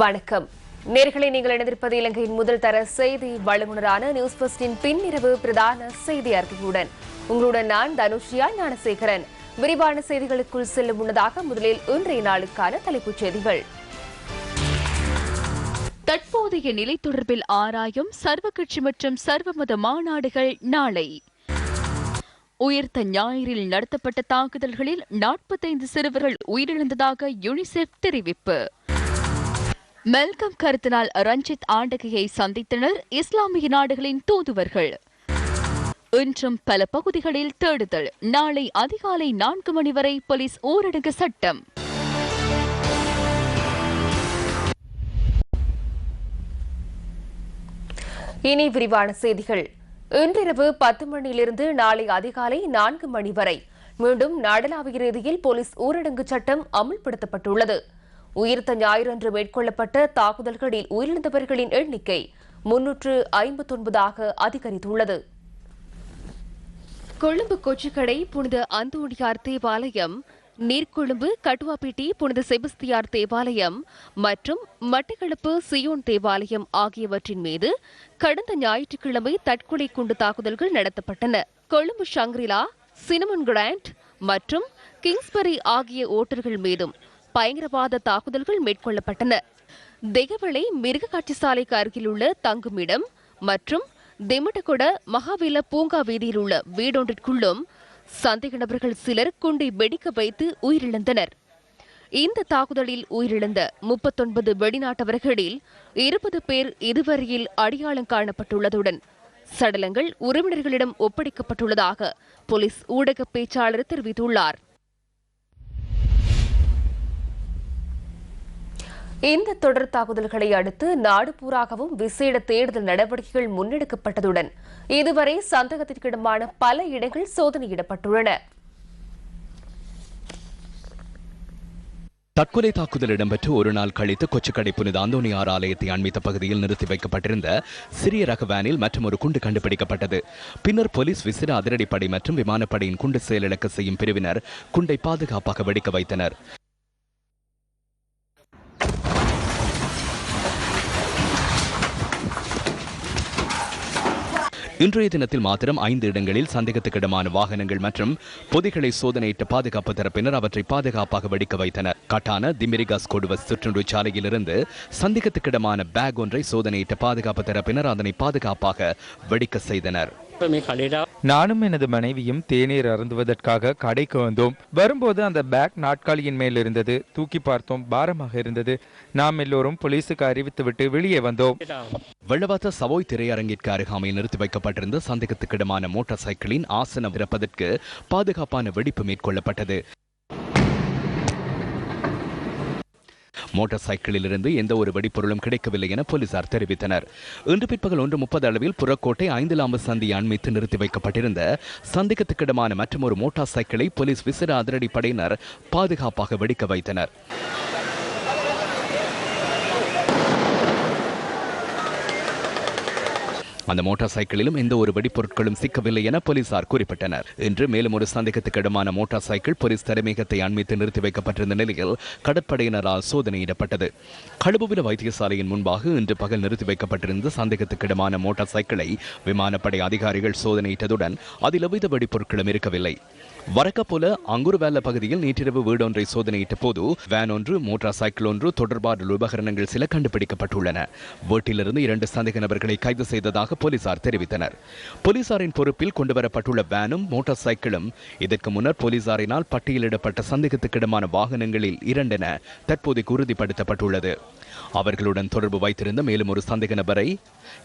வணக்கம் நேர்களை நீங்கள் இணைந்திருப்பது இலங்கையின் முதல் தர செய்தி வழங்குனரான நியூஸ் பஸ்டின் பின்னிரவு பிரதான செய்தி அறிக்கையுடன் உங்களுடன் நான் தனுஷியா ஞானசேகரன். விரிவான செய்திகளுக்குள் செல்லும் முன்னதாக முதலில் இன்றைய நாளுக்கான தலைப்புச் செய்திகள். தற்போதைய நிலை தொடர்பில் ஆராயும் சர்வகட்சி மற்றும் சர்வமத மாநாடுகள் நாளை. உயிர்த்த ஞாயிறில் நடத்தப்பட்ட தாக்குதல்களில் 45 சிறுவர்கள் உயிரிழந்ததாக யுனிசெஃப் தெரிவிப்பு. மெல்கம் கருத்தினால் ரஞ்சித் ஆண்டகையை சந்தித்தனர் இஸ்லாமிய நாடுகளின் தூதுவர்கள். இன்றும் பல பகுதிகளில் தேடுதல். நாளை அதிகாலை 4 மணி வரை போலீஸ் ஊரடங்கு சட்டம். இனி விரிவான செய்திகள். இன்றிரவு 10 மணியிலிருந்து நாளை அதிகாலை 4 மணி வரை மீண்டும் நாடளாவிய ரீதியில் போலீஸ் ஊரடங்கு சட்டம் அமுல்படுத்தப்பட்டுள்ளது. உயிர்த்த ஞாயிறன்று மேற்கொள்ளப்பட்ட தாக்குதல்களில் உயிரிழந்தவர்களின் எண்ணிக்கை 359 அதிகரித்துள்ளது. கொழும்பு கொச்சிக்கடை புனித அந்தோணியார் தேவாலயம், நீர்கொழும்பு கட்டுவாப்பேட்டி புனித செபஸ்தியார் தேவாலயம் மற்றும் மட்டக்களப்பு சியோன் தேவாலயம் ஆகியவற்றின் மீது கடந்த ஞாயிற்றுக்கிழமை தற்கொலை குண்டு தாக்குதல்கள் நடத்தப்பட்டன. கொழும்பு ஷங்கிரிலா, சினமன் கிராண்ட் மற்றும் கிங்ஸ்பரி ஆகிய ஓட்டல்கள் மீதும் பயங்கரவாத தாக்குதல்கள் மேற்கொள்ளப்பட்டன. தெகவளை மிருக காட்சிசாலைக்கு அருகிலுள்ள தங்குமிடம் மற்றும் தெமட்டகொட மகாவீல பூங்கா வீதியில் உள்ள வீடொன்றிற்குள்ளும் சந்தேக நபர்கள் சிலர் குண்டை வெடிக்க வைத்து உயிரிழந்தனர். இந்த தாக்குதலில் உயிரிழந்த 39 வெளிநாட்டவர்களில் 20 பேர் இதுவரையில் அடையாளம் காணப்பட்டுள்ளதுடன் சடலங்கள் உறவினர்களிடம் ஒப்படைக்கப்பட்டுள்ளதாக போலீஸ் ஊடக பேச்சாளர் தெரிவித்துள்ளார். இந்த தொடர் தாக்குதல்களை அடுத்து நாடு பூராகவும் விசேட தேடுதல் நடவடிக்கைகள் முன்னெடுக்கப்பட்டதுடன் இதுவரை சந்தேகத்திற்கிடமான பல இடங்கள் சோதனையிடப்பட்டுள்ளன. தற்கொலை தாக்குதல் இடம்பெற்று ஒரு நாள் கழித்து கொச்சிக்கடை புனித அந்தோணியார் ஆலயத்தை அண்மித்த பகுதியில் நிறுத்தி வைக்கப்பட்டிருந்த சிறிய ரக வேனில் மற்றும் ஒரு குண்டு கண்டுபிடிக்கப்பட்டது. பின்னர் போலீஸ் விசேட அதிரடிப்படை மற்றும் விமானப்படையின் குண்டு செயலிழக்க செய்யும் பிரிவினர் குண்டை பாதுகாப்பாக வெடிக்க வைத்தனர். இன்றைய தினத்தில் மாத்திரம் 5 இடங்களில் சந்தேகத்துக்கிடமான வாகனங்கள் மற்றும் பொதிகளை சோதனையிட்ட பாதுகாப்பு தரப்பினர் அவற்றை பாதுகாப்பாக வெடிக்க வைத்தனர். கட்டான திமிரிகாஸ் கொடுவஸ் சுற்றுண்டு சாலையிலிருந்து சந்தேகத்துக்கிடமான பேக் ஒன்றை சோதனையிட்ட பாதுகாப்பு தரப்பினர் அதனை பாதுகாப்பாக வெடிக்க செய்தனர். நானும் எனது மனைவியும் தேநீர் அருந்துவதற்காக கடைக்கு வந்தோம். வரும்போது அந்த பேக் நாட்காலியின் மேல் இருந்தது. தூக்கி பார்த்தோம், பாரமாக இருந்தது. நாம் எல்லோரும் போலீசுக்கு அறிவித்துவிட்டு வெளியே வந்தோம். வெள்ளவாத்த சவோய் திரையரங்கிற்கு அருகாமையில் நிறுத்தி வைக்கப்பட்டிருந்த சந்தேகத்துக்கிடமான மோட்டார் சைக்கிளின் ஆசனம் இறப்பதற்கு பாதுகாப்பான வெடிப்பு மேற்கொள்ளப்பட்டது. மோட்டார் சைக்கிளில் இருந்து எந்த ஒரு வெடிப்பொருளும் கிடைக்கவில்லை என போலீசார் தெரிவித்தனர். இன்று பிற்பகல் 1:30 அளவில் புறக்கோட்டை 5 சந்தியை அண்மித்து நிறுத்தி வைக்கப்பட்டிருந்த சந்தேகத்துக்கிடமான மற்றொரு மோட்டார் சைக்கிளை போலீஸ் விசேட அதிரடிப்படையினர் பாதுகாப்பாக வெடிக்க வைத்தனர். அந்த மோட்டார் சைக்கிளிலும் எந்த ஒரு வெடிப்பொருட்களும் சிக்கவில்லை என போலீசார் குறிப்பிட்டனர். இன்று மேலும் ஒரு சந்தேகத்துக்கிடமான மோட்டார் சைக்கிள் போலீஸ் தலைமையகத்தை அண்மித்து நிறுத்தி வைக்கப்பட்டிருந்த நிலையில் கடற்படையினரால் சோதனையிடப்பட்டது. களுபுவில வைத்தியசாலையின் முன்பாக இன்று பகல் நிறுத்தி வைக்கப்பட்டிருந்த சந்தேகத்துக்கிடமான மோட்டார் சைக்கிளை விமானப்படை அதிகாரிகள் சோதனையிட்டதுடன் அதில் எவ்வித வெடிப்பொருட்களும் இருக்கவில்லை. வரக்கப்போல அங்குருவேல பகுதியில் நேற்றிரவு வீடொன்றை சோதனையிட்ட போது வேன் ஒன்று, மோட்டார் சைக்கிள் ஒன்று, தொடர்பான உபகரணங்கள் சில கண்டுபிடிக்கப்பட்டுள்ளன. வீட்டிலிருந்து 2 சந்தேக நபர்களை கைது செய்ததாக போலீசார் தெரிவித்தனர். போலீசாரின் பொறுப்பில் கொண்டுவரப்பட்டுள்ள வேனும் மோட்டார் சைக்கிளும் இதற்கு முன்னர் போலீசாரினால் பட்டியலிடப்பட்ட சந்தேகத்துக்கிடமான வாகனங்களில் 2 என தற்போதைக்கு உறுதிப்படுத்தப்பட்டுள்ளது. அவர்களுடன் தொடர்பு வைத்திருந்த மேலும் ஒரு சந்தேக நபரை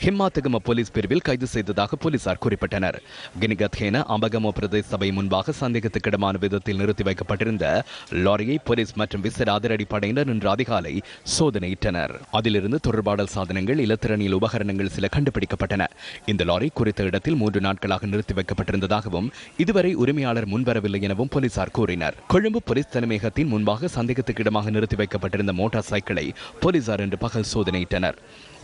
ஹிம்மாத்தகம போலீஸ் பிரிவில் கைது செய்ததாக போலீசார் குறிப்பிட்டனர். கினிகத்ஹேன அம்பகமோ பிரதேச சபை முன்பாக சந்தேகத்துக்கிடமான விதத்தில் நிறுத்தி வைக்கப்பட்டிருந்த லாரியை போலீஸ் மற்றும் விசேட அதிரடிப்படையினர் இன்று அதிகாலை சோதனையிட்டனர். அதிலிருந்து தொடர்பாடல் சாதனங்கள், இலத்திரனியல் உபகரணங்கள் சில கண்டுபிடிக்கப்பட்டன. இந்த லாரி குறித்த இடத்தில் 3 நாட்களாக நிறுத்தி வைக்கப்பட்டிருந்ததாகவும் இதுவரை உரிமையாளர் முன்வரவில்லை எனவும் போலீசார் கூறினர். கொழும்பு போலீஸ் தலைமையகத்தின் முன்பாக சந்தேகத்துக்கிடமாக நிறுத்தி வைக்கப்பட்டிருந்த மோட்டார் சைக்கிளை போலீசார் இன்று பகல் சோதனையிட்டனர்.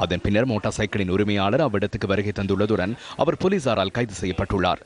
அதன் பின்னர் மோட்டார் சைக்கிளின் உரிமையாளர் அவ்விடத்துக்கு வருகை தந்துள்ளதுடன் அவர் போலீசாரால் கைது செய்யப்பட்டுள்ளார்.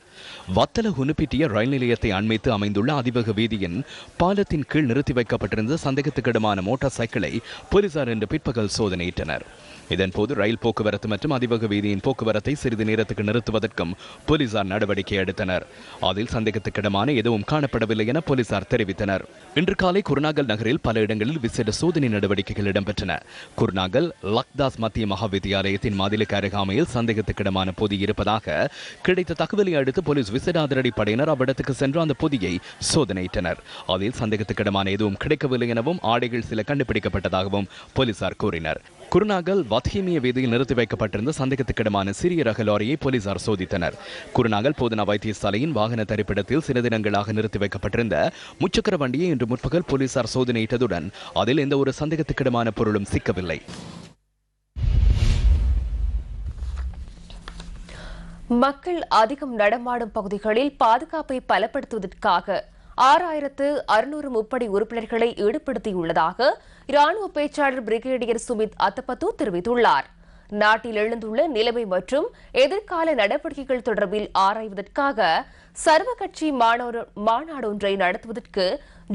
வத்தல ஹுனுப்பிட்டிய ரயில் நிலையத்தை அண்மித்து அமைந்துள்ள அதிவேக வீதியின் பாலத்தின் கீழ் நிறுத்தி வைக்கப்பட்டிருந்த சந்தேகத்துக்கிடமான மோட்டார் சைக்கிளை போலீசார் இன்று பிற்பகல் சோதனையிட்டனர். இதன்போது ரயில் போக்குவரத்து மற்றும் அதிவேக வீதியின் போக்குவரத்தை சிறிது நேரத்துக்கு நிறுத்துவதற்கும் போலீசார் நடவடிக்கை எடுத்தனர். அதில் சந்தேகத்துக்கிடமான எதுவும் காணப்படவில்லை என போலீசார் தெரிவித்தனர். இன்று காலை குருநாகல் நகரில் பல இடங்களில் விசேட சோதனை நடவடிக்கைகள் இடம்பெற்றன. குருநாகல் லக்தாஸ் மத்திய மகாவித்தியாலயத்தின் மதிலுக்கு அருகாமையில் சந்தேகத்துக்கிடமான பொதி இருப்பதாக கிடைத்த தகவலை அடுத்து போலீஸ் விசேட அதிரடி படையினர் அவ்விடத்துக்கு சென்று அந்த பொதியை சோதனையிட்டனர். அதில் சந்தேகத்துக்கிடமான எதுவும் கிடைக்கவில்லை எனவும் ஆடைகள் சில கண்டுபிடிக்கப்பட்டதாகவும் போலீசார் கூறினர். குருநாகல் வத்ஹிமிய வீதியில் நிறுத்தி வைக்கப்பட்டிருந்த சந்தேகத்துக்கிடமான சிறிய ரக லாரியை போலீசார் சோதித்தனர். குருநாகல் போதனா வைத்தியசாலையின் வாகன தரிப்பிடத்தில் சில தினங்களாக நிறுத்தி வைக்கப்பட்டிருந்த முச்சக்கர வண்டியை இன்று முற்பகல் போலீசார் சோதனையிட்டதுடன் அதில் எந்த ஒரு சந்தேகத்துக்கிடமான பொருளும் சிக்கவில்லை. மக்கள் அதிகம் நடமாடும் பகுதிகளில் பாதுகாப்பை பலப்படுத்துவதற்காக 6600 முப்படை உறுப்பினர்களை ஈடுபடுத்தியுள்ளதாக இராணுவ பேச்சாளர் பிரிகேடியர் சுமித் அத்தபத்து தெரிவித்துள்ளார். நாட்டில் எழுந்துள்ள நிலைமை மற்றும் எதிர்கால நடவடிக்கைகள் தொடர்பில் ஆராய்வதற்காக சர்வகட்சி மாநாடொன்றை நடத்துவதற்கு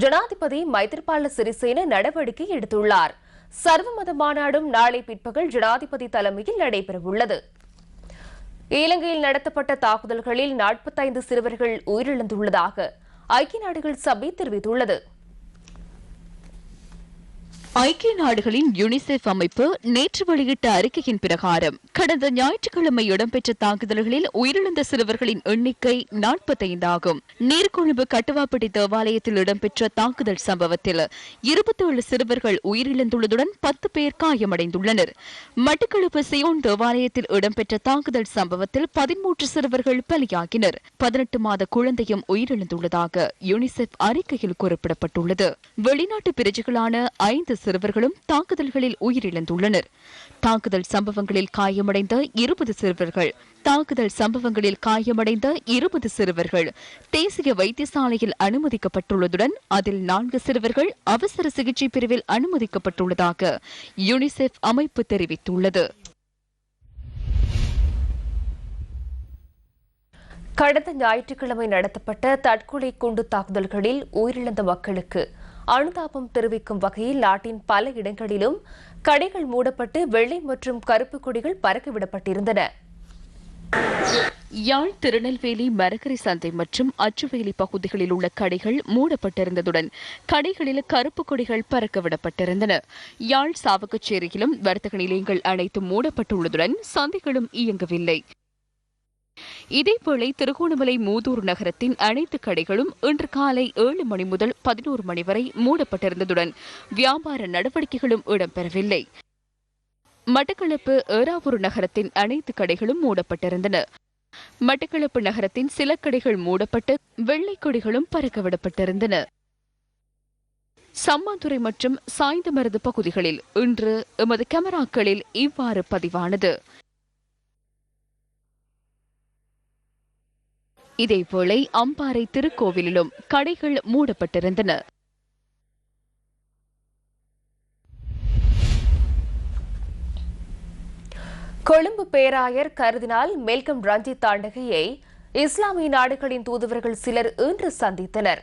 ஜனாதிபதி மைத்ரிபால சிறிசேன நடவடிக்கை எடுத்துள்ளார். சர்வமத மாநாடும் நாளை பிற்பகல் ஜனாதிபதி தலைமையில் நடைபெறவுள்ளது. இலங்கையில் நடத்தப்பட்ட தாக்குதல்களில் 45 சிறுவர்கள் உயிரிழந்துள்ளதாக ஐக்கிய நாடுகள் சபை தெரிவித்துள்ளது. ஐக்கிய நாடுகளின் யுனிசெஃப் அமைப்பு நேற்று வெளியிட்ட அறிக்கையின் பிரகாரம் கடந்த ஞாயிற்றுக்கிழமை இடம்பெற்ற தாக்குதல்களில் உயிரிழந்த சிறுவர்களின் எண்ணிக்கை 45 ஆகும். நீர்கொழும்பு கட்டுவாப்பட்டி தேவாலயத்தில் இடம்பெற்ற தாக்குதல் சம்பவத்தில் 27 சிறுவர்கள் உயிரிழந்துள்ளதுடன் 10 பேர் காயமடைந்துள்ளனர். மட்டக்களப்பு சியோன் தேவாலயத்தில் இடம்பெற்ற தாக்குதல் சம்பவத்தில் 13 சிறுவர்கள் பலியாகினர். 18 மாத குழந்தையும் உயிரிழந்துள்ளதாக யுனிசெஃப் அறிக்கையில் குறிப்பிடப்பட்டுள்ளது. வெளிநாட்டு பிரஜைகளான 5 சிறுவர்களும் தாக்குதல்களில் உயிரிழந்துள்ளனர். தாக்குதல் சம்பவங்களில் காயமடைந்த 20 சிறுவர்கள் தேசிய வைத்தியசாலையில் அனுமதிக்கப்பட்டுள்ளதுடன் அதில் 4 சிறுவர்கள் அவசர சிகிச்சை பிரிவில் அனுமதிக்கப்பட்டுள்ளதாக யுனிசெஃப் அமைப்பு தெரிவித்துள்ளது. கடந்த ஞாயிற்றுக்கிழமை நடத்தப்பட்ட தற்கொலை குண்டு தாக்குதல்களில் உயிரிழந்த மக்களுக்கு அனுதாபம் தெரிவிக்கும் வகையில் நாட்டின் பல இடங்களிலும் கடைகள் மூடப்பட்டு வெள்ளை மற்றும் கருப்பு கொடிகள் பறக்கவிடப்பட்டிருந்தன. யாழ், திருநெல்வேலி, மரக்கரை சந்தை மற்றும் அச்சுவேலி பகுதிகளில் உள்ள கடைகள் மூடப்பட்டிருந்ததுடன் கடைகளில் கருப்பு கொடிகள் பறக்கவிடப்பட்டிருந்தன. யாழ் சாவகச்சேரியிலும் வர்த்தக நிலையங்கள் அனைத்தும் மூடப்பட்டுள்ளதுடன் சந்தைகளும் இயங்கவில்லை. இதேவேளை திருகோணமலை மூதூர் நகரத்தின் அனைத்து கடைகளும் இன்று காலை 7 மணி முதல் 11 மணி வரை மூடப்பட்டிருந்ததுடன் வியாபார நடவடிக்கைகளும் இடம்பெறவில்லை. மட்டக்களப்பு ஏறாவூர் நகரத்தின் அனைத்து கடைகளும் மூடப்பட்டிருந்தன. மட்டக்களப்பு நகரத்தின் சில கடைகள் மூடப்பட்டு வெள்ளை கொடிகளும் பறக்கவிடப்பட்டிருந்தன. சம்மாந்துறை மற்றும் சாய்ந்தமருது பகுதிகளில் இன்று எமது கேமராக்களில் இவ்வாறு பதிவானது. இதேவேளை அம்பாறை திருக்கோவிலிலும் கடைகள் மூடப்பட்டிருந்தன. கொழும்பு பேராயர் கர்தினால் மெல்கம் ரஞ்சித் தாண்டகையை இஸ்லாமிய நாடுகளின் தூதுவர்கள் சிலர் இன்று சந்தித்தனர்.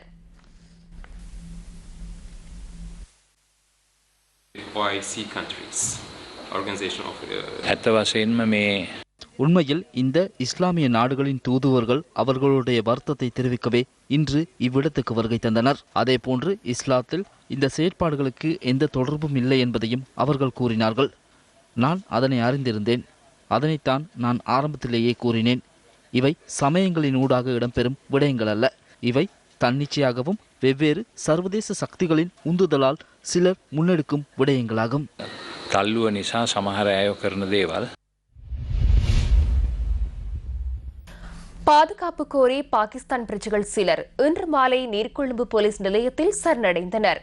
உண்மையில் இந்த இஸ்லாமிய நாடுகளின் தூதுவர்கள் அவர்களுடைய வருத்தத்தை தெரிவிக்கவே இன்று இவ்விடத்துக்கு வருகை தந்தனர். அதேபோன்று இஸ்லாத்தில் இந்த செயற்பாடுகளுக்கு எந்த தொடர்பும் இல்லை என்பதையும் அவர்கள் கூறினார்கள். நான் அதனை அறிந்திருந்தேன். அதனைத்தான் நான் ஆரம்பத்திலேயே கூறினேன். இவை சமயங்களின் ஊடாக இடம்பெறும் விடயங்கள் அல்ல. இவை தன்னிச்சையாகவும் வெவ்வேறு சர்வதேச சக்திகளின் உந்துதலால் சிலர் முன்னெடுக்கும் விடயங்களாகும். தள்ளுவ நிசா சமஹராயோ கர்ன தேவால் பாதுகாப்பு கோரி பாகிஸ்தான் பிரஜைகள் சிலர் இன்று மாலை நீர்கொழும்பு போலீஸ் நிலையத்தில் சரணடைந்தனர்.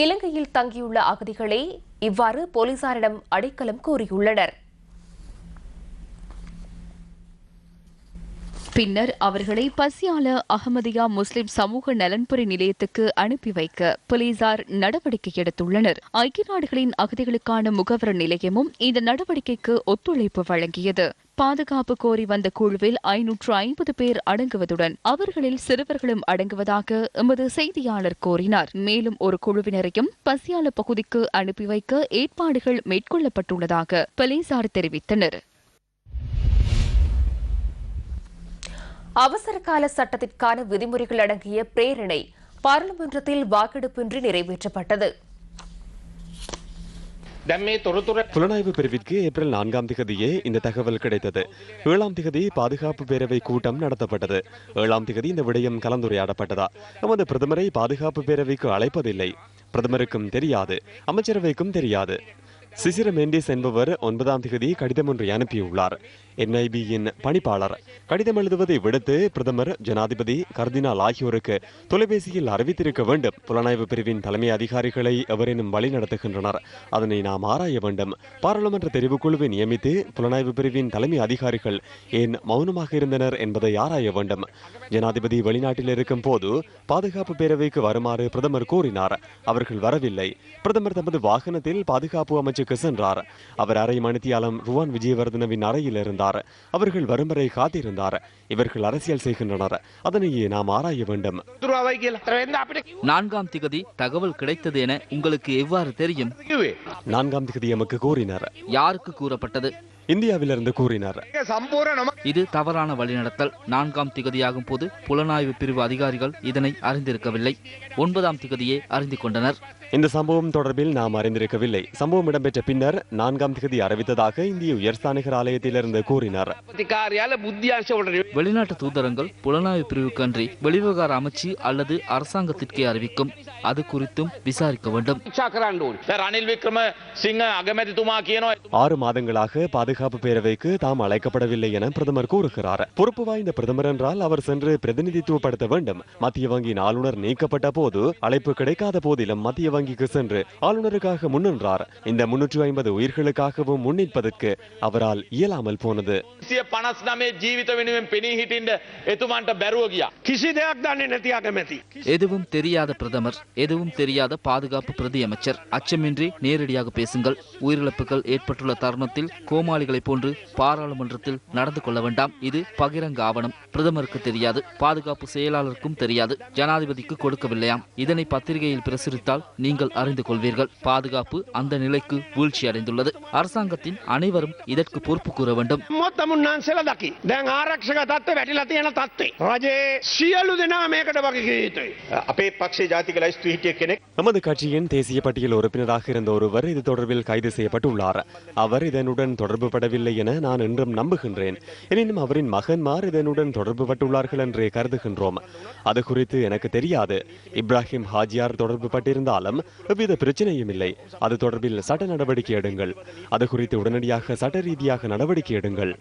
இலங்கையில் தங்கியுள்ள அகதிகளை இவ்வாறு போலீசாரிடம் அடைக்கலம் கோரியுள்ளனர். பின்னர் அவர்களை பசியால அகமதியா முஸ்லிம் சமூக நலன்புரி நிலையத்துக்கு அனுப்பி வைக்க போலீசார் நடவடிக்கை எடுத்துள்ளனர். ஐக்கிய நாடுகளின் அகதிகளுக்கான முகவர் நிலையமும் இந்த நடவடிக்கைக்கு ஒத்துழைப்பு வழங்கியது. பாதுகாப்பு கோரி வந்த குழுவில் 550 பேர் அடங்குவதுடன் அவர்களில் சிறுவர்களும் அடங்குவதாக எமது செய்தியாளர் கூறினார். மேலும் ஒரு குழுவினரையும் பசியால பகுதிக்கு அனுப்பி வைக்க ஏற்பாடுகள் மேற்கொள்ளப்பட்டுள்ளதாக போலீசார் தெரிவித்தனர். அவசரகால சட்டத்திற்கான விதிமுறைகள் அடங்கிய பிரேரணை பாராளுமன்றத்தில் வாக்கெடுப்பின்றி நிறைவேற்றப்பட்டது. புலனாய்வு பிரிவிற்கு ஏப்ரல் 4ஆம் தேதியே இந்த தகவல் கிடைத்தது. 7ஆம் தேதி பாதுகாப்பு பேரவை கூட்டம் நடத்தப்பட்டது. 7ஆம் தேதி இந்த விடயம் கலந்துரையாடப்பட்டதா? நமது பிரதமரை பாதுகாப்பு பேரவைக்கு அழைப்பதில்லை. பிரதமருக்கும் தெரியாது, அமைச்சரவைக்கும் தெரியாது. சிசிர மெண்டிஸ் என்பவர் 9ஆம் தேதி கடிதம் ஒன்றை அனுப்பியுள்ளார். NIB-யின் பணிப்பாளர் கடிதம் எழுதுவதை விடுத்து பிரதமர், ஜனாதிபதி, கர்தினால் ஆகியோருக்கு தொலைபேசியில் அறிவித்திருக்க வேண்டும். புலனாய்வு பிரிவின் தலைமை அதிகாரிகளை எவரேனும் வழி நடத்துகின்றனர், அதனை நாம் ஆராய வேண்டும். பாராளுமன்ற தெரிவுக்குழுவை நியமித்து புலனாய்வு பிரிவின் தலைமை அதிகாரிகள் ஏன் மௌனமாக இருந்தனர் என்பதை ஆராய வேண்டும். ஜனாதிபதி வெளிநாட்டில் இருக்கும் போது பாதுகாப்பு பேரவைக்கு வருமாறு பிரதமர் கூறினார். அவர்கள் வரவில்லை. பிரதமர் தமது வாகனத்தில் பாதுகாப்பு அமைச்சுக்கு சென்றார். அவர் அரை மணித்தியாலம் ருவான் விஜயவர்தனவின் அறையில் இருந்தார். அவர்கள் வரும் வரை காத்திருந்தார். இவர்கள் அரசியல் செய்கின்றனர், அதனையே நாம் ஆராய வேண்டும். 4ஆம் தேதி தகவல் கிடைத்தது என உங்களுக்கு எவ்வாறு தெரியும்? 4ஆம் தேதி எமக்கு கூறினர். யாருக்கு கூறப்பட்டது? இந்தியாவிலிருந்து கூறினார். இது தவறான வழிநடத்தல். 4ஆம் தேதியாகும் போது புலனாய்வு பிரிவு அதிகாரிகள் இதனை அறிந்திருக்கவில்லை. 9ஆம் தேதியே அறிந்து கொண்டனர். இந்த சம்பவம் தொடர்பில் நாம் அறிந்திருக்கவில்லை. சம்பவம் இடம்பெற்ற பின்னர் 4ஆம் தேதி அறிவித்ததாக இந்திய உயர்ஸ்தானிகர் ஆலயத்திலிருந்து கூறினார். வெளிநாட்டு தூதரங்கள் புலனாய்வு பிரிவுக்கு அன்றி வெளிவிவகார அமைச்சு அல்லது அரசாங்கத்திற்கே அறிவிக்கும். அது குறித்தும் விசாரிக்க வேண்டும். 6 மாதங்களாக பாதுகாப்பு பேரவைக்கு தாம் அழைக்கப்படவில்லை என பிரதமர் கூறுகிறார். பொறுப்பு வாய்ந்த பிரதமர் என்றால் அவர் சென்று பிரதிநிதித்துவப்படுத்த வேண்டும். மத்திய வங்கியின் ஆளுநர் நீக்கப்பட்ட போது அழைப்பு கிடைக்காத போதிலும் மத்திய வங்கிக்கு சென்று ஆளுநருக்காக முன்னின்றார். இந்த 350 உயிர்களுக்காகவும் முன்னிற்பதற்கு அவரால் இயலாமல் போனது. எதுவும் தெரியாத பிரதமர், எதுவும் தெரியாத பாதுகாப்பு பிரதி அமைச்சர். அச்சமின்றி நேரடியாக பேசுங்கள். உயிரிழப்புகள் ஏற்பட்டுள்ள தருணத்தில் கோமாளிகளை போன்று பாராளுமன்றத்தில் நடந்து கொள்ள வேண்டாம். இது பகிரங்க ஆவணம். பிரதமருக்கு தெரியாது, பாதுகாப்பு செயலாளருக்கும் தெரியாது, ஜனாதிபதிக்கு கொடுக்கவில்லையாம். இதனை பத்திரிகையில் பிரசுரித்தால் நீங்கள் அறிந்து கொள்வீர்கள். பாதுகாப்பு அந்த நிலைக்கு வீழ்ச்சி அடைந்துள்ளது. அரசாங்கத்தின் அனைவரும் இதற்கு பொறுப்பு கூற வேண்டும். நமது கட்சியின் தேசிய பட்டியல் உறுப்பினராக இருந்த ஒருவர் இது தொடர்பில் கைது செய்யப்பட்டுள்ளார். அவர் இதனுடன் தொடர்பு படவில்லை என நான் இன்றும் நம்புகின்றேன். எனினும் அவரின் மகன்மார் இதனுடன் தொடர்பு பட்டுள்ளார்கள் என்றே கருதுகின்றோம். அது குறித்து எனக்கு தெரியாது. இப்ராஹிம் ஹாஜியார் தொடர்பு பட்டிருந்தாலும் எவ்வித பிரச்சனையும் இல்லை. அது தொடர்பில் சட்ட நடவடிக்கை எடுங்கள். அது குறித்து உடனடியாக சட்ட ரீதியாக நடவடிக்கை எடுங்கள்.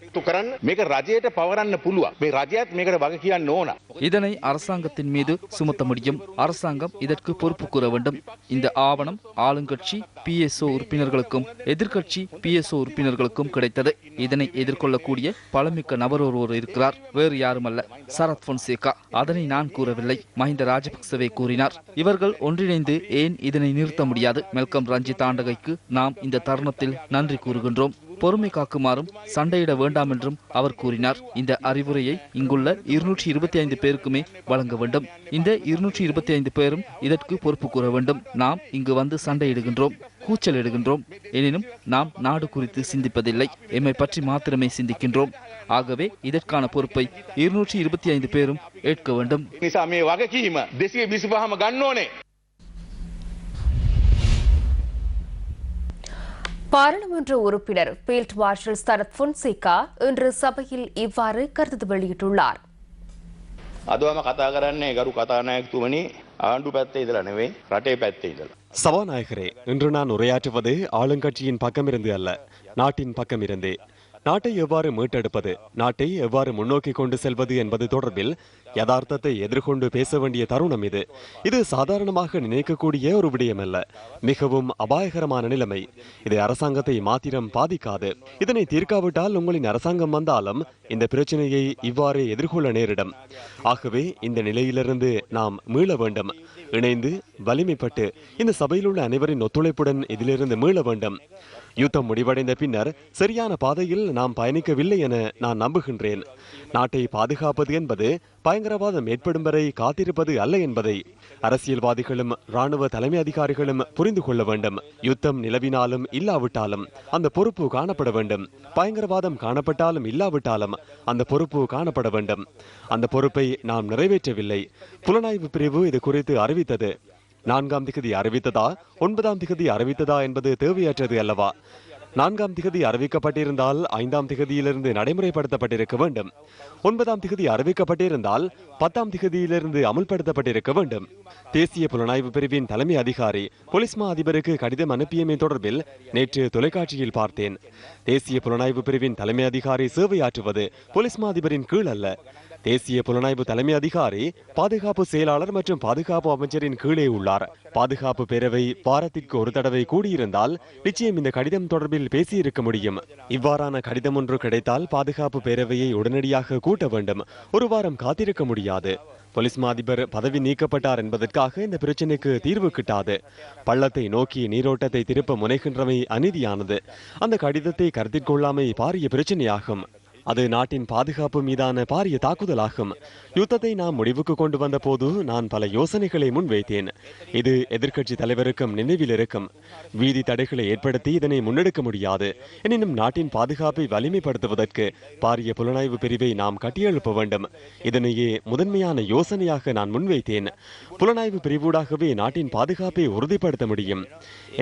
இதனை அரசாங்கத்தின் மீது சுமத்த முடியும். அரசாங்கம் இதற்கு பொறுப்பு கூற வேண்டும். இந்த ஆவணம் ஆளுங்கட்சி PSO உறுப்பினர்களுக்கும் எதிர்கட்சி PSO உறுப்பினர்களுக்கும் கிடைத்தது. இதனை எதிர்கொள்ளக்கூடிய பலமிக்க நபர் ஒருவர் இருக்கிறார். வேறு யாருமல்ல, சரத் பொன்சேகா. அதனை நான் கூறவில்லை, மஹிந்த ராஜபக்சவே கூறினார். இவர்கள் ஒன்றிணைந்து ஏன் இதனை நிறுத்த முடியாது? மெல்கம் ரஞ்சித் ஆண்டகைக்கு நாம் இந்த தருணத்தில் நன்றி கூறுகின்றோம். பொறுமை காக்குமாறும் சண்டையிட வேண்டாம் என்றும் அவர் கூறினார். இந்த அறிவுரையை இங்குள்ள 225 பேருக்குமே வழங்க வேண்டும். இந்த 225 பேரும் இதற்கு பொறுப்பு கூற வேண்டும். நாம் இங்கு வந்து சண்டையிடுகின்றோம், கூச்சல் இடுகின்றோம். எனினும் நாம் நாடு குறித்து சிந்திப்பதில்லை, எம்மை பற்றி மாத்திரமே சிந்திக்கின்றோம். ஆகவே இதற்கான பொறுப்பை 225 பேரும் ஏற்க வேண்டும். பாராளுமன்ற உறுப்பினர் ஃபீல்ட் மார்ஷல் சரத் பொன்சேகா இன்று சபையில் இவ்வாறு கருத்து வெளியிட்டுள்ளார். சபாநாயகரே, இன்று நான் உரையாற்றுவது ஆளுங்கட்சியின் பக்கமிருந்து அல்ல, நாட்டின் பக்கமிருந்தே. நாட்டை எவ்வாறு மீட்டெடுப்பது, நாட்டை எவ்வாறு முன்னோக்கி கொண்டு செல்வது என்பது தொடர்பில் யதார்த்தத்தை எதிர்கொண்டு பேச வேண்டிய தருணம் இது. இது சாதாரணமாக நினைக்கக்கூடிய ஒரு விடயமல்ல, மிகவும் அபாயகரமான நிலைமை. இது அரசாங்கத்தை மாத்திரம் பாதிக்காது. இதனை தீர்க்காவிட்டால் உங்களின் அரசாங்கம் வந்தாலும் இந்த பிரச்சனையை இவ்வாறு எதிர்கொள்ள நேரிடும். ஆகவே இந்த நிலையிலிருந்து நாம் மீள வேண்டும். இணைந்து வலிமைப்பட்டு இந்த சபையில் உள்ள அனைவரின் ஒத்துழைப்புடன் இதிலிருந்து மீள வேண்டும். யுத்தம் முடிவடைந்த பின்னர் சரியான பாதையில் நாம் பயணிக்கவில்லை என நான் நம்புகின்றேன். நாட்டை பாதுகாப்பது என்பது பயங்கரவாதம் ஏற்படும் வரை காத்திருப்பது அல்ல என்பதை அரசியல்வாதிகளும் இராணுவ தலைமை அதிகாரிகளும் புரிந்து கொள்ள வேண்டும். யுத்தம் நிலவினாலும் இல்லாவிட்டாலும் அந்த பொறுப்பு காணப்பட வேண்டும். பயங்கரவாதம் காணப்பட்டாலும் இல்லாவிட்டாலும் அந்த பொறுப்பு காணப்பட வேண்டும். அந்த பொறுப்பை நாம் நிறைவேற்றவில்லை. புலனாய்வு பிரிவு இது குறித்து அறிவித்தது. 4ஆம் திகதி அறிவித்ததா 9ஆம் திகதி அறிவித்ததா என்பது தேவையற்றது அல்லவா? 4ஆம் திகதி அறிவிக்கப்பட்டிருந்தால் 5ஆம் திகதியிலிருந்து நடைமுறைப்படுத்தப்பட்டிருக்க வேண்டும். 9ஆம் திகதி அறிவிக்கப்பட்டிருந்தால் 10ஆம் திகதியிலிருந்து அமுல்படுத்தப்பட்டிருக்க வேண்டும். தேசிய புலனாய்வு பிரிவின் தலைமை அதிகாரி போலீஸ் மா அதிபருக்கு கடிதம் அனுப்பியமை தொடர்பில் நேற்று தொலைக்காட்சியில் பார்த்தேன். தேசிய புலனாய்வு பிரிவின் தலைமை அதிகாரி சேவையாற்றுவது போலீஸ் மா அதிபரின் கீழ் அல்ல. தேசிய புலனாய்வு தலைமை அதிகாரி பாதுகாப்பு செயலாளர் மற்றும் பாதுகாப்பு அமைச்சரின் கீழே உள்ளார். பாதுகாப்பு பேரவை வாரத்திற்கு ஒரு தடவை கூடியிருந்தால் நிச்சயம் இந்த கடிதம் தொடர்பில் பேசியிருக்க முடியும். இவ்வாறான கடிதம் ஒன்று கிடைத்தால் பாதுகாப்பு பேரவையை உடனடியாக கூட்ட வேண்டும். ஒரு வாரம் காத்திருக்க முடியாது. போலீஸ் மா அதிபர் பதவி நீக்கப்பட்டார் என்பதற்காக இந்த பிரச்சினைக்கு தீர்வு கிட்டாது. பள்ளத்தை நோக்கி நீரோட்டத்தை திருப்ப முனைகின்றமை அநீதியானது. அந்த கடிதத்தை கருத்தில் கொள்ளாமை பாரிய பிரச்சனையாகும். அது நாட்டின் பாதுகாப்பு மீதான பாரிய தாக்குதலாகும். யுத்தத்தை நாம் முடிவுக்கு கொண்டு வந்த போது நான் பல யோசனைகளை முன்வைத்தேன். இது எதிர்க்கட்சி தலைவருக்கும் நினைவில் இருக்கும். வீதி தடைகளை ஏற்படுத்தி இதனை முன்னெடுக்க முடியாது. எனினும் நாட்டின் பாதுகாப்பை வலிமைப்படுத்துவதற்கு பாரிய புலனாய்வு பிரிவை நாம் கட்டியெழுப்ப வேண்டும். இதனையே முதன்மையான யோசனையாக நான் முன்வைத்தேன். புலனாய்வு பிரிவூடாகவே நாட்டின் பாதுகாப்பை உறுதிப்படுத்த முடியும்.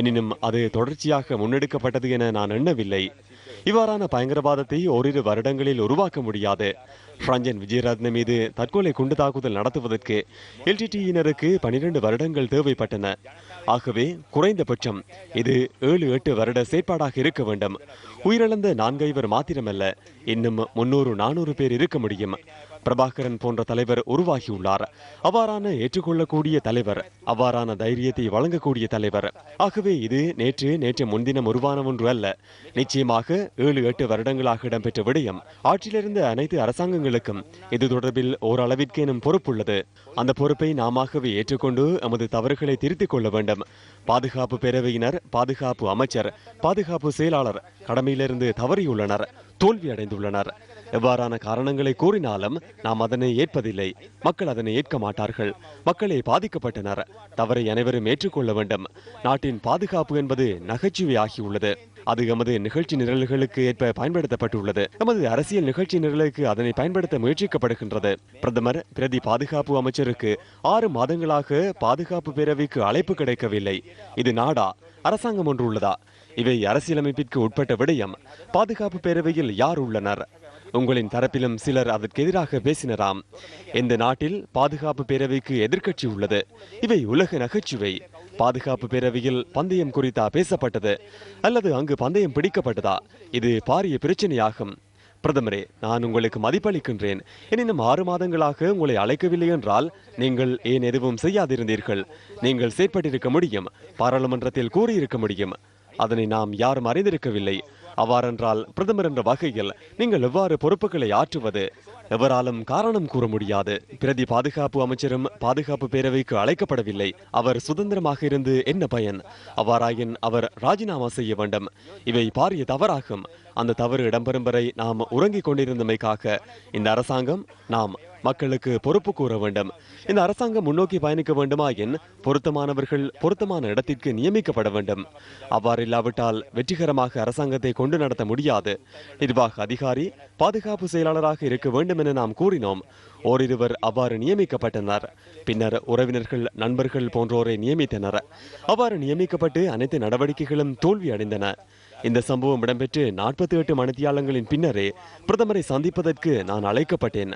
எனினும் அது தொடர்ச்சியாக முன்னெடுக்கப்பட்டது என நான் எண்ணவில்லை. இவ்வாறான பயங்கரவாதத்தை ஓரிரு வருடங்களில் உருவாக்க முடியாது. ரஞ்சன் விஜயரத்ன மீது தற்கொலை குண்டு தாக்குதல் நடத்துவதற்கு எல்டிடியினருக்கு 12 வருடங்கள் தேவைப்பட்டன. ஆகவே குறைந்தபட்சம் இது 7-8 வருட செயற்பாடாக இருக்க வேண்டும். உயிரிழந்த 4 ஐவர் மாத்திரமல்ல, இன்னும் 300-400 பேர் இருக்க முடியும். பிரபாகரன் போன்ற தலைவர் உருவாகியுள்ளார். அவ்வாறான ஏற்றுக்கொள்ளக்கூடிய தலைவர், அவ்வாறான தைரியத்தை வழங்கக்கூடிய தலைவர். ஆகவே இது நேற்று முன்தினம் உருவான ஒன்று அல்ல. நிச்சயமாக 7-8 வருடங்களாக இடம்பெற்ற விடயம். ஆட்சியிலிருந்த அனைத்து அரசாங்கங்களுக்கும் இது தொடர்பில் ஓரளவிற்கேனும் பொறுப்புள்ளது. அந்த பொறுப்பை நாமவே ஏற்றுக்கொண்டு எமது தவறுகளை திருத்திக் கொள்ள வேண்டும். பாதுகாப்பு பேரவையினர், பாதுகாப்பு அமைச்சர், பாதுகாப்பு செயலாளர் கடமையிலிருந்து தவறியுள்ளனர், தோல்வியடைந்துள்ளனர். எவ்வாறான காரணங்களை கூறினாலும் நாம் அதனை ஏற்பதில்லை. மக்கள் அதனை ஏற்க மாட்டார்கள். மக்களே பாதிக்கப்பட்டனர். தவறை அனைவரும் ஏற்றுக்கொள்ள வேண்டும். நாட்டின் பாதுகாப்பு என்பது நகைச்சுவை ஆகியுள்ளது. அது எமது நிகழ்ச்சி நிரல்களுக்கு ஏற்ப பயன்படுத்தப்பட்டுள்ளது. எமது அரசியல் நிகழ்ச்சி நிரலுக்கு அதனை பயன்படுத்த முயற்சிக்கப்படுகின்றது. பிரதமர் பிரதி பாதுகாப்பு அமைச்சருக்கு 6 மாதங்களாக பாதுகாப்பு பேரவைக்கு அழைப்பு கிடைக்கவில்லை. இது நாடா? அரசாங்கம் ஒன்று உள்ளதா? இவை அரசியலமைப்பிற்கு உட்பட்ட விடயம். பாதுகாப்பு பேரவையில் யார் உள்ளனர்? உங்களின் தரப்பிலும் சிலர் அதற்கு எதிராக பேசினராம். இந்த நாட்டில் பாதுகாப்பு பேரவைக்கு எதிர்க்கட்சி உள்ளது. இவை உலக நகைச்சுவை. பாதுகாப்பு பேரவையில் பந்தயம் குறித்தா பேசப்பட்டது, அல்லது அங்கு பந்தயம் பிடிக்கப்பட்டதா? இது பாரிய பிரச்சனையாகும். பிரதமரே, நான் உங்களுக்கு மதிப்பளிக்கின்றேன். எனினும் 6 மாதங்களாக உங்களை அழைக்கவில்லை என்றால் நீங்கள் ஏன் எதுவும் செய்யாதிருந்தீர்கள்? நீங்கள் செயற்பட்டிருக்க முடியும். பாராளுமன்றத்தில் கூறியிருக்க முடியும். அதனை நாம் யாரும் அறிந்திருக்கவில்லை. அவ்வாறென்றால் பிரதமர் என்ற வகையில் நீங்கள் எவ்வாறு பொறுப்புகளை ஆற்றுவது? எவராலும் காரணம் கூற முடியாது. பிரதி பாதுகாப்பு அமைச்சரும் பாதுகாப்பு பேரவைக்கு அழைக்கப்படவில்லை. அவர் சுதந்திரமாக இருந்து என்ன பயன்? அவ்வாறாயின் அவர் ராஜினாமா செய்ய வேண்டும். இவை பாரிய தவறாகும். அந்த தவறு இடம்பெறும் வரை நாம் உறங்கிக் கொண்டிருந்தமைக்காக இந்த அரசாங்கம், நாம் மக்களுக்கு பொறுப்பு கூற வேண்டும். இந்த அரசாங்கம் முன்னோக்கி பயணிக்க வேண்டுமாயின் பொருத்தமானவர்கள் பொருத்தமான இடத்திற்கு நியமிக்கப்பட வேண்டும். அவ்வாறு இல்லாவிட்டால் வெற்றிகரமாக அரசாங்கத்தை கொண்டு நடத்த முடியாது. நிர்வாக அதிகாரி பாதுகாப்பு செயலாளராக இருக்க வேண்டும் என நாம் கூறினோம். ஓரிருவர் அவ்வாறு நியமிக்கப்பட்டனர். பின்னர் உறவினர்கள், நண்பர்கள் போன்றோரை நியமித்தனர். அவ்வாறு நியமிக்கப்பட்டு அனைத்து நடவடிக்கைகளும் தோல்வி அடைந்தன. இந்த சம்பவம் இடம்பெற்று 48 மணித்தியாலங்களின் பின்னரே பிரதமரை சந்திப்பதற்கு நான் அழைக்கப்பட்டேன்.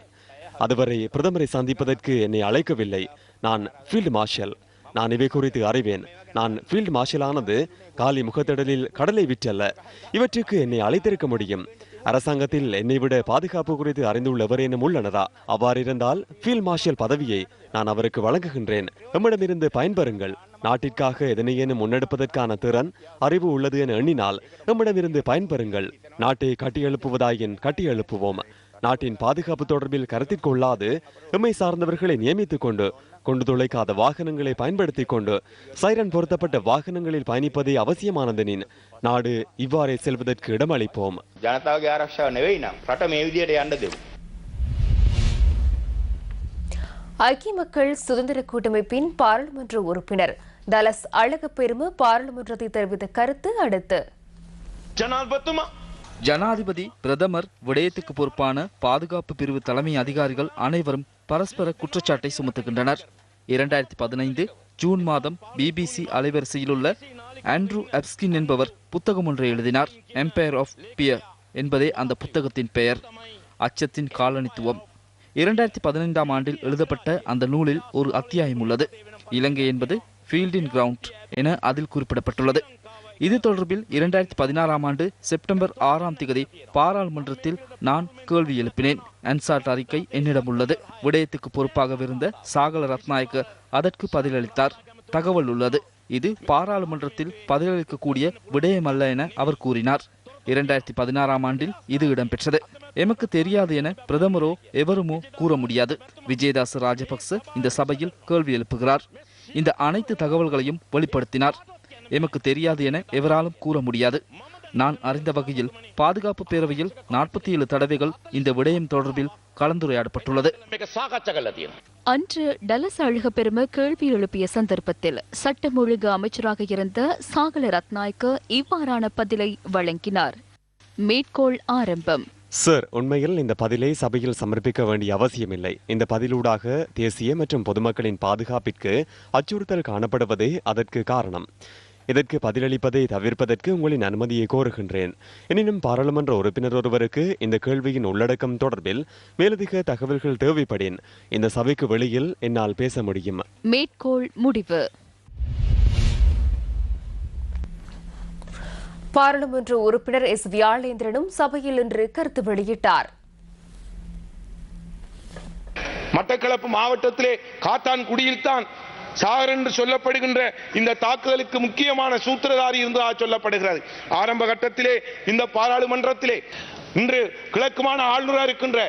அதுவரை பிரதமரை சந்திப்பதற்கு என்னை அழைக்கவில்லை. நான் ஃபீல்டு மார்ஷல். நான் இவை குறித்து அறிவேன். நான் ஃபீல்டு மார்ஷல் ஆனது காலி முகத்திடலில் கடலை விற்றல்ல. இவற்றுக்கு என்னை அழைத்திருக்க முடியும். அரசாங்கத்தில் என்னை விட பாதுகாப்பு குறித்து அறிந்துள்ள எவரேனும் உள்ளனரா? அவ்வாறு இருந்தால் ஃபீல்ட் மார்ஷல் பதவியை நான் அவருக்கு வழங்குகின்றேன். எம்மிடமிருந்து பயன்பெறுங்கள். நாட்டிற்காக எதனையேனும் முன்னெடுப்பதற்கான திறன், அறிவு உள்ளது என எண்ணினால் எம்மிடமிருந்து பயன்பெறுங்கள். நாட்டை கட்டியெழுப்புவதாயின் கட்டியெழுப்புவோம். நாட்டின் பாதுகாப்பு தொடர்பில் கருத்தில் கொள்ளாது எம்மை சார்ந்தவர்களை நியமித்துக் கொண்டு துளைக்காத வாகனங்களை பயன்படுத்திக் கொண்டு சைரன் பொருத்தப்பட்ட வாகனங்களில் பயணிப்பதே அவசியமானதெனின் நாடு இவ்வாறே செல்வதற்கு இடமளிப்போம். ජනතාවගේ ආරක්ෂාව නෙවෙයි නම් රට මේ විදියට යන්න දෙමු. ஐக்கிய மக்கள் சுதந்திர கூட்டமைப்பின் பாராளுமன்ற உறுப்பினர் தலஸ் அழகப்பெரும பாராளுமன்றத்தை தெரிவித்த கருத்து அடுத்து. ஜனாதிபதி, பிரதமர், விடயத்துக்கு பொறுப்பான பாதுகாப்பு பிரிவு தலைமை அதிகாரிகள் அனைவரும் பரஸ்பர குற்றச்சாட்டை சுமத்துகின்றனர். 2015 ஜூன் மாதம் BBC அலைவரிசையில் உள்ள ஆண்ட்ரூ எப்ஸ்கின் என்பவர் புத்தகம் ஒன்றை எழுதினார். எம்பையர் ஆஃப் பியர் என்பதே அந்த புத்தகத்தின் பெயர். அச்சத்தின் காலனித்துவம். 2015ஆம் ஆண்டில் எழுதப்பட்ட அந்த நூலில் ஒரு அத்தியாயம் உள்ளது. இலங்கை என்பது ஃபீல்டின் கிரவுண்ட் என அதில் குறிப்பிடப்பட்டுள்ளது. இது தொடர்பில் 2016ஆம் ஆண்டு செப்டம்பர் 6ஆம் தேதி பாராளுமன்றத்தில் நான் கேள்வி எழுப்பினேன். அன்சாட் அறிக்கை என்னிடம் உள்ளது. விடயத்துக்கு பொறுப்பாகவிருந்த சாகல ரத்நாயக்க அதற்கு பதிலளித்தார். தகவல் உள்ளது. இது பாராளுமன்றத்தில் பதிலளிக்கக்கூடிய விடயமல்ல என அவர் கூறினார். 2016ஆம் ஆண்டில் இது இடம்பெற்றது. எமக்கு தெரியாது என பிரதமரோ எவருமோ கூற முடியாது. விஜயதாச ராஜபக்ச இந்த சபையில் கேள்வி எழுப்புகிறார். இந்த அனைத்து தகவல்களையும் வெளிப்படுத்தினார். எமக்கு தெரியாது என எவராலும் கூற முடியாது. நான் அறிந்த வகையில் பாதுகாப்பு பேரவையில் 47 தடவைகள் இந்த விடயம் தொடர்பில் கலந்துரையாடப்பட்டுள்ளது. அன்று டலஸ் அழகப்பெரும கேள்வி எழுப்பிய சந்தர்ப்பத்தில் சட்டம் ஒழுங்கு அமைச்சராக இருந்த சாகல ரத்நாயக்க இவ்வாறான பதிலை வழங்கினார். மேற்கோள் ஆரம்பம். சார், உண்மையில் இந்த பதிலை சபையில் சமர்ப்பிக்க வேண்டிய அவசியமில்லை. இந்த பதிலூடாக தேசிய மற்றும் பொதுமக்களின் பாதுகாப்பிற்கு அச்சுறுத்தல் காணப்படுவதே அதற்கு காரணம். இதற்கு பதிலளிப்பதை தவிர்ப்பதற்கு உங்களின் அனுமதியை கோருகின்றேன். எனினும் பாராளுமன்ற உறுப்பினர் ஒருவருக்கு இந்த கேள்வியின் உள்ளடக்கம் தொடர்பில் மேலதிக தகவல்கள் தேவைப்படின் இந்த சபைக்கு வெளியில் என்னால் பேச முடியும். மேற்கோள் முடிவு. பாராளுமன்ற உறுப்பினர் எஸ் வியாழேந்திரனும் சபையில் இன்று கருத்து வெளியிட்டார். மட்டக்களப்பு மாவட்டத்திலே காத்தான்குடியில்தான் சாகர் என்று சொல்லப்படுகின்ற இந்த தாக்குதலுக்கு முக்கியமான சூத்திரதாரி இருந்ததாக சொல்லப்படுகிறது. ஆரம்ப கட்டத்திலே இந்த பாராளுமன்றத்திலே இன்று கிழக்கு மாகாண ஆளுநராக இருக்கின்ற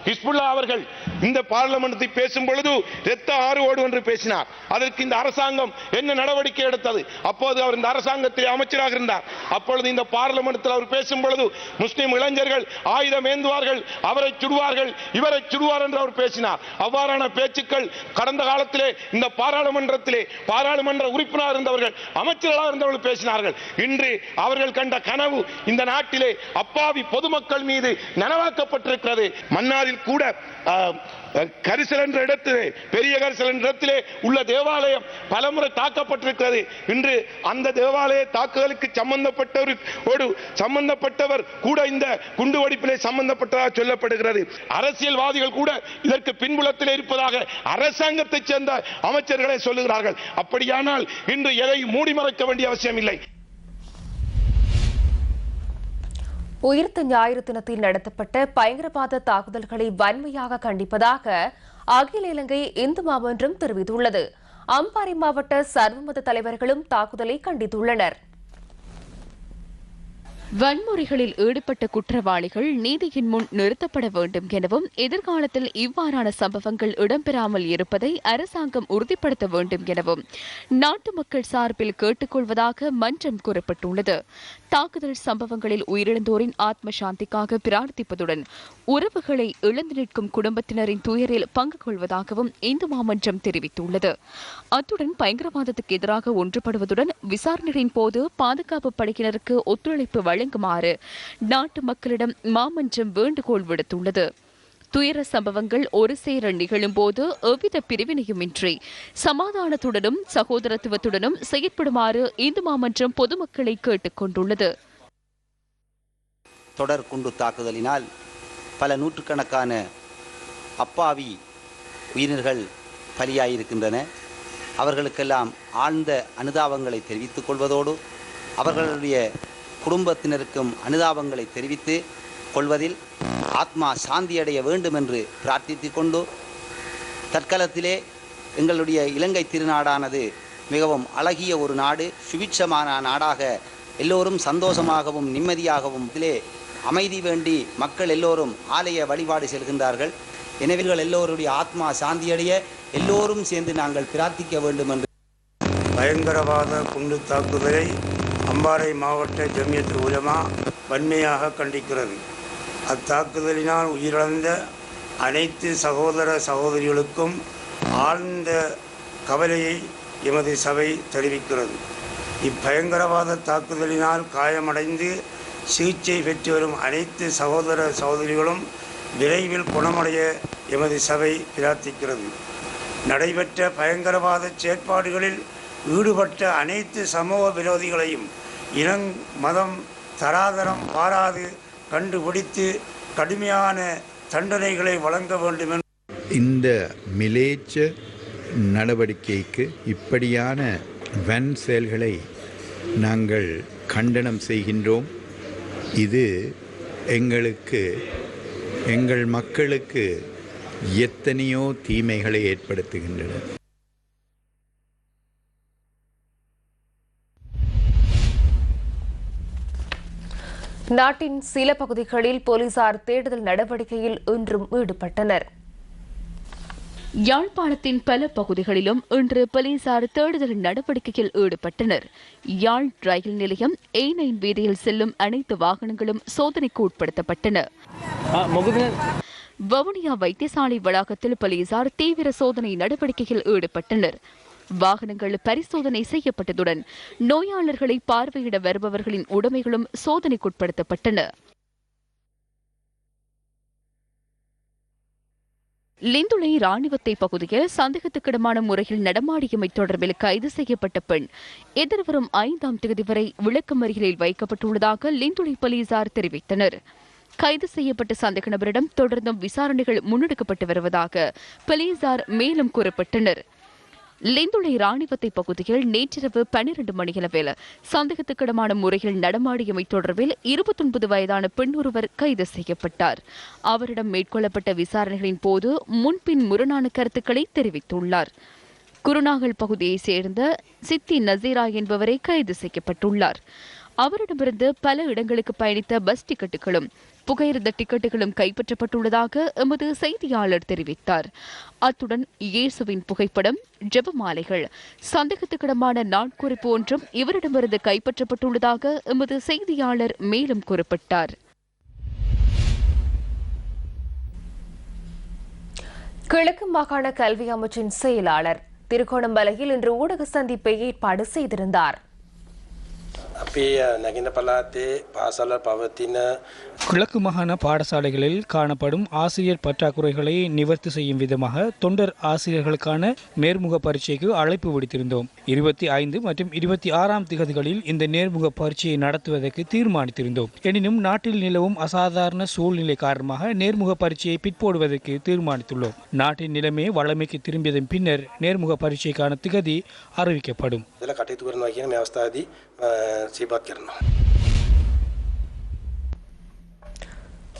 ஹிஸ்புல்லா அவர்கள் இந்த பார்லிமெண்டத்தை பேசும் பொழுது இரத்த ஆறுவோடு என்று பேசினார். அதற்கு இந்த அரசாங்கம் என்ன நடவடிக்கை எடுத்தது? அப்போது அவர் இந்த அரசாங்கத்தில் அமைச்சராக இருந்தார். அப்பொழுது இந்த பார்லிமெண்டத்தில் அவர் பேசும் பொழுது முஸ்லிம் இளைஞர்கள் ஆயுதம் ஏந்துவார்கள், அவரை சுடுவார்கள், இவரை சுடுவார் என்று அவர் பேசினார். அவ்வாறான பேச்சுக்கள் கடந்த காலத்திலே இந்த பாராளுமன்றத்திலே பாராளுமன்ற உறுப்பினராக இருந்தவர்கள், அமைச்சர்களாக இருந்தவர்கள் பேசினார்கள். இன்று அவர்கள் கண்ட கனவு இந்த நாட்டிலே அப்பாவி பொதுமக்கள் மீது நனவாக்கப்பட்டிருக்கிறது. மன்னாரில் கூட கரிசல் என்ற இடத்திலே, பெரிய கரிசல் என்ற இடத்திலே உள்ள தேவாலயம் பலமுறை தாக்கப்பட்டிருக்கிறது. இன்று அந்த தேவாலய தாக்குதலுக்கு சம்பந்தப்பட்டவர் கூட இந்த குண்டுவெடிப்பிலே சம்பந்தப்பட்டதாக சொல்லப்படுகிறது. அரசியல்வாதிகள் கூட இதற்கு பின்புலத்தில் இருப்பதாக அரசாங்கத்தைச் சேர்ந்த அமைச்சர்களை சொல்லுகிறார்கள். அப்படியானால் இன்று எதை மூடி மறைக்க வேண்டிய அவசியம் இல்லை. உயிர்த்த ஞாயிறு தினத்தில் நடத்தப்பட்ட பயங்கரவாத தாக்குதல்களை வன்மையாக கண்டிப்பதாக அகில இலங்கை இந்து மாமன்றம் தெரிவித்துள்ளது. அம்பாறை மாவட்ட சர்வமத தலைவர்களும் தாக்குதலை கண்டித்துள்ளனர். வன்முறைகளில் ஈடுபட்ட குற்றவாளிகள் நீதியின் முன் நிறுத்தப்பட வேண்டும் எனவும் எதிர்காலத்தில் இவ்வாறான சம்பவங்கள் இடம்பெறாமல் இருப்பதை அரசாங்கம் உறுதிப்படுத்த வேண்டும் எனவும் நாட்டு மக்கள் சார்பில் கேட்டுக்கொள்வதாக மன்றம் கூறப்பட்டுள்ளது. தாக்குதல் சம்பவங்களில் உயிரிழந்தோரின் ஆத்ம சாந்திக்காக பிரார்த்திப்பதுடன் உறவுகளை இழந்து நிற்கும் குடும்பத்தினரின் துயரில் பங்கு கொள்வதாகவும் இந்து மாமன்றம் தெரிவித்துள்ளது. அத்துடன் பயங்கரவாதத்துக்கு எதிராக ஒன்றுபடுவதுடன் விசாரணையின் போது பாதுகாப்பு படையினருக்கு ஒத்துழைப்பு வழங்குமாறு நாட்டு மக்களிடம் மாமன்றம் வேண்டுகோள் விடுத்துள்ளது. துயர சம்பவங்கள் ஒரு சேர நிகழும் போது எவ்வித பிரிவினையுமின்றி சமாதானத்துடனும் சகோதரத்துவத்துடனும் செயற்படுமாறு இந்து மாமன்றம் பொதுமக்களை கேட்டுக் கொண்டுள்ளது. தொடர் குண்டு தாக்குதலினால் பல நூற்றுக்கணக்கான அப்பாவி உயிரினர்கள் பலியாயிருக்கின்றன. அவர்களுக்கெல்லாம் ஆழ்ந்த அனுதாபங்களை தெரிவித்துக் கொள்வதோடு அவர்களுடைய குடும்பத்தினருக்கும் அனுதாபங்களை தெரிவித்து கொள்வதில் ஆத்மா சாந்தியடைய வேண்டும் என்று பிரார்த்தித்துக் கொண்டு தற்காலத்திலே எங்களுடைய இலங்கை திருநாடானது மிகவும் அழகிய ஒரு நாடு, சுபிட்சமான நாடாக எல்லோரும் சந்தோஷமாகவும் நிம்மதியாகவும் இதிலே அமைதி வேண்டி மக்கள் எல்லோரும் ஆலய வழிபாடு செல்கின்றார்கள். எனவே எல்லோருடைய ஆத்மா சாந்தியடைய எல்லோரும் சேர்ந்து நாங்கள் பிரார்த்திக்க வேண்டும் என்று. பயங்கரவாத குண்டு தாக்குதலை அம்பாறை மாவட்ட ஜமியத் உலமா வன்மையாக கண்டிக்கிறது. அத்தாக்குதலினால் உயிரிழந்த அனைத்து சகோதர சகோதரிகளுக்கும் ஆழ்ந்த கவலையை எமது சபை தெரிவிக்கிறது. இப்பயங்கரவாத தாக்குதலினால் காயமடைந்து சிகிச்சை பெற்று வரும் அனைத்து சகோதர சகோதரிகளும் விரைவில் குணமடைய எமது சபை பிரார்த்திக்கிறது. நடைபெற்ற பயங்கரவாத செயற்பாடுகளில் ஈடுபட்ட அனைத்து சமூக விரோதிகளையும் இனம் மதம் தராதரம் பாராது கண்டுபிடித்து கடுமையான தண்டனைகளை வழங்க வேண்டும். இந்த மிலேச்ச நடவடிக்கைக்கு இப்படியான வன் செயல்களை நாங்கள் கண்டனம் செய்கின்றோம். இது எங்கள் மக்களுக்கு எத்தனையோ தீமைகளை ஏற்படுத்துகின்றன. நாட்டின் சில பகுதிகளில் போலீசார் தேடுதல் நடவடிக்கையில் இன்றும் ஈடுபட்டனர். யாழ்ப்பாணத்தின் பல பகுதிகளிலும் இன்று போலீசார் தேடுதல் நடவடிக்கையில் ஈடுபட்டனர். யாழ் ரயில் நிலையம் A9 வீதியில் செல்லும் அனைத்து வாகனங்களும் சோதனைக்கு உட்படுத்தப்பட்டன. வவுனியா வைத்தியசாலை வளாகத்தில் போலீசார் தீவிர சோதனை நடவடிக்கையில் ஈடுபட்டனர். வாகனங்கள் பரிசோதனை செய்யப்பட்டதுடன் நோயாளர்களை பார்வையிட வருபவர்களின் உடைமைகளும் சோதனைக்குட்படுத்தப்பட்டன. லிந்துளை ராணுவத்தை பகுதியில் சந்தேகத்துக்கிடமான முறையில் நடமாடியமை தொடர்பில் கைது செய்யப்பட்ட பெண் எதிர்வரும் 5ஆம் தேதி வரை விளக்கமறியலில் வைக்கப்பட்டுள்ளதாக லிந்துளை போலீசார் தெரிவித்தனர். கைது செய்யப்பட்ட சந்தேக நபரிடம் தொடர்ந்தும் விசாரணைகள் முன்னெடுக்கப்பட்டு வருவதாக போலீசார் மேலும் கூறப்பட்டனர். லிந்துளை ராணுவத்தை பகுதியில் நேற்றிரவு 12 மணியளவில் சந்தேகத்துக்கிடமான முறையில் நடமாடியமை தொடர்பில் 29 வயதான பெண் ஒருவர் கைது செய்யப்பட்டார். அவரிடம் மேற்கொள்ளப்பட்ட விசாரணைகளின் போது முன்பின் முரணான கருத்துக்களை தெரிவித்துள்ளார். குருநாகல் பகுதியைச் சேர்ந்த சித்தி நசீரா என்பவரை கைது செய்யப்பட்டுள்ளார். அவரிடமிருந்து பல இடங்களுக்கு பயணித்த பஸ் டிக்கெட்டுகளும் புகையிரத டிக்கெட்டுகளும் கைப்பற்றப்பட்டுள்ளதாக எமது செய்தியாளர் தெரிவித்தார். அத்துடன் இயேசுவின் புகைப்படம், ஜெபமாலைகள், சந்தேகத்துக்கிடமான நாட்குறிப்பு ஒன்றும் இவரிடமிருந்து கைப்பற்றப்பட்டுள்ளதாக எமது செய்தியாளர் மேலும் குறிப்பிட்டார். கிழக்கு மாகாண கல்வி அமைச்சின் செயலாளர் திருகோணமலையில் இன்று ஊடக சந்திப்பை ஏற்பாடு செய்திருந்தார். கிழக்கு மாகாண பாடசாலைகளில் காணப்படும் ஆசிரியர் பற்றாக்குறைகளை நிவர்த்தி செய்யும் விதமாக தொண்டர் ஆசிரியர்களுக்கான நேர்முக பரீட்சைக்கு அழைப்பு விடுத்திருந்தோம். 25 மற்றும் 26ஆம் திகதிகளில் இந்த நேர்முக பரீட்சையை நடத்துவதற்கு தீர்மானித்திருந்தோம். எனினும் நாட்டில் நிலவும் அசாதாரண சூழ்நிலை காரணமாக நேர்முக பரீட்சையை பிற்போடுவதற்கு தீர்மானித்துள்ளோம். நாட்டின் நிலைமை வளமைக்கு திரும்பியதன் பின்னர் நேர்முக பரீட்சைக்கான திகதி அறிவிக்கப்படும்.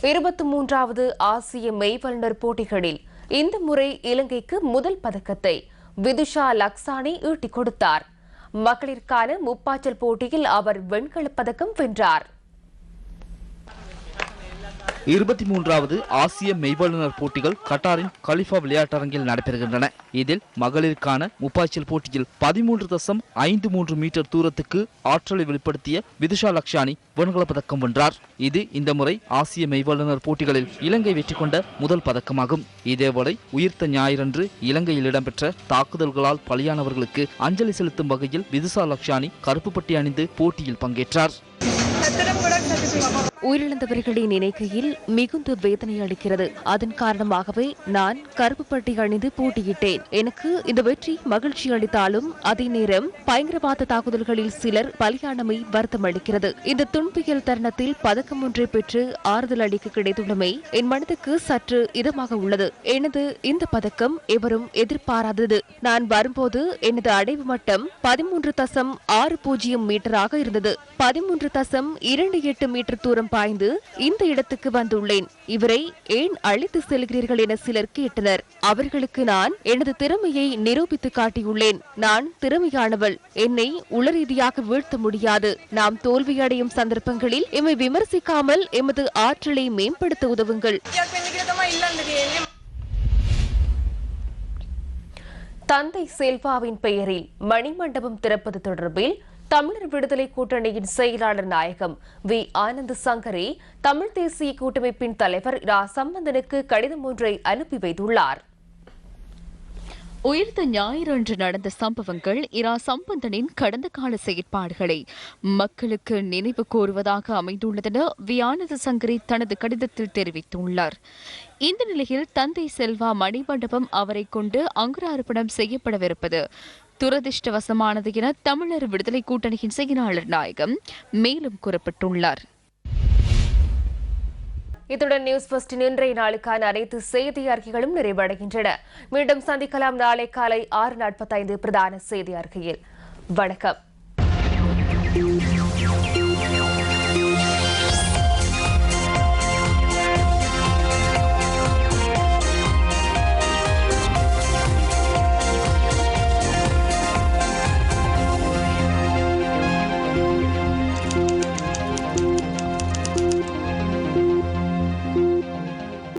23வது ஆசிய மெய்வல்லுநர் போட்டிகளில் இந்த முறை இலங்கைக்கு முதல் பதக்கத்தை விதுஷா லக்சானி ஈட்டிக் கொடுத்தார். மகளிருக்கான முப்பாச்சல் போட்டியில் அவர் வெண்கலப் பதக்கம் வென்றார். 23வது ஆசிய மெய்வல்லுநர் போட்டிகள் கட்டாரின் கலிஃபா விளையாட்டரங்கில் நடைபெறுகின்றன. இதில் மகளிருக்கான முப்பாய்ச்சல் போட்டியில் 13.53 மீட்டர் தூரத்துக்கு ஆற்றலை வெளிப்படுத்திய விதுஷா லக்ஷானி வெண்கல பதக்கம் வென்றார். இது இந்த முறை ஆசிய மெய்வல்லுநர் போட்டிகளில் இலங்கை வெற்றி கொண்ட முதல் பதக்கமாகும். இதேவேளை உயிர்த்த ஞாயிறன்று இலங்கையில் இடம்பெற்ற தாக்குதல்களால் பலியானவர்களுக்கு அஞ்சலி செலுத்தும் வகையில் விதுஷா லக்ஷானி கருப்பு பட்டி அணிந்து போட்டியில் பங்கேற்றார். உயிரிழந்தவர்களை நினைக்கையில் மிகுந்த வேதனை அளிக்கிறது. அதன் காரணமாகவே நான் கருப்பு பட்டி அணிந்து போட்டியிட்டேன். எனக்கு இந்த வெற்றி மகிழ்ச்சி அளித்தாலும் அதே நேரம் பயங்கரவாத தாக்குதல்களில் சிலர் பலியானமை வருத்தம் அளிக்கிறது. இந்த துன்பியல் தருணத்தில் பதக்கம் ஒன்றை பெற்று ஆறுதல் அளிக்க கிடைத்துள்ளமை என் மனதுக்கு சற்று இதமாக உள்ளது. எனது இந்த பதக்கம் எவரும் எதிர்பாராதது. நான் வரும்போது எனது அடைவு மட்டம் 13.60 மீட்டராக இருந்தது. 13.28 மீட்டர் தூரம் பாய்ந்து இந்த இடத்துக்கு வந்துள்ளேன். இவரை ஏன் அழைத்து செல்கிறீர்கள் என சிலர் கேட்டனர். அவர்களுக்கு நான் எனது திறமையை நிரூபித்து காட்டியுள்ளேன். நான் திறமையானவள். என்னை உளரீதியாக வீழ்த்த முடியாது. நாம் தோல்வியடையும் சந்தர்ப்பங்களில் எம்மை விமர்சிக்காமல் எமது ஆற்றலை மேம்படுத்த உதவுங்கள். தந்தை செல்வாவின் பெயரில் மணிமண்டபம் திறப்பது தொடர்பில் தமிழர் விடுதலை கூட்டணியின் செயலாளர் நாயகம் வி ஆனந்த் சங்கரி தமிழ் தேசிய கூட்டமைப்பின் தலைவர் இரா சம்பந்தனுக்கு கடிதம் ஒன்றை அனுப்பி வைத்துள்ளார். உயிர்த்த ஞாயிறன்று நடந்த சம்பவங்கள் இரா சம்பந்தனின் கடந்த கால செயற்பாடுகளை மக்களுக்கு நினைவு கூறுவதாக அமைந்துள்ளதென வி ஆனந்த சங்கரி தனது கடிதத்தில் தெரிவித்துள்ளார். இந்த நிலையில் தந்தை செல்வா மணிமண்டபம் அவரை கொண்டு அங்குரார்ப்பணம் செய்யப்படவிருப்பது துரதிருஷ்டவசமானது என தமிழர் விடுதலை கூட்டணியின் செயலாளர் நாயகம் மேலும் குறிப்பிட்டுள்ளார். இத்துடன் நியூஸ் ஃபர்ஸ்டின் இன்றைய நாளுக்கான அனைத்து செய்தி அறிக்கைகளும் நிறைவடைகின்றன. மீண்டும் சந்திக்கலாம் நாளை காலை 6:45 பிரதான செய்தி அறிக்கையில். வணக்கம்.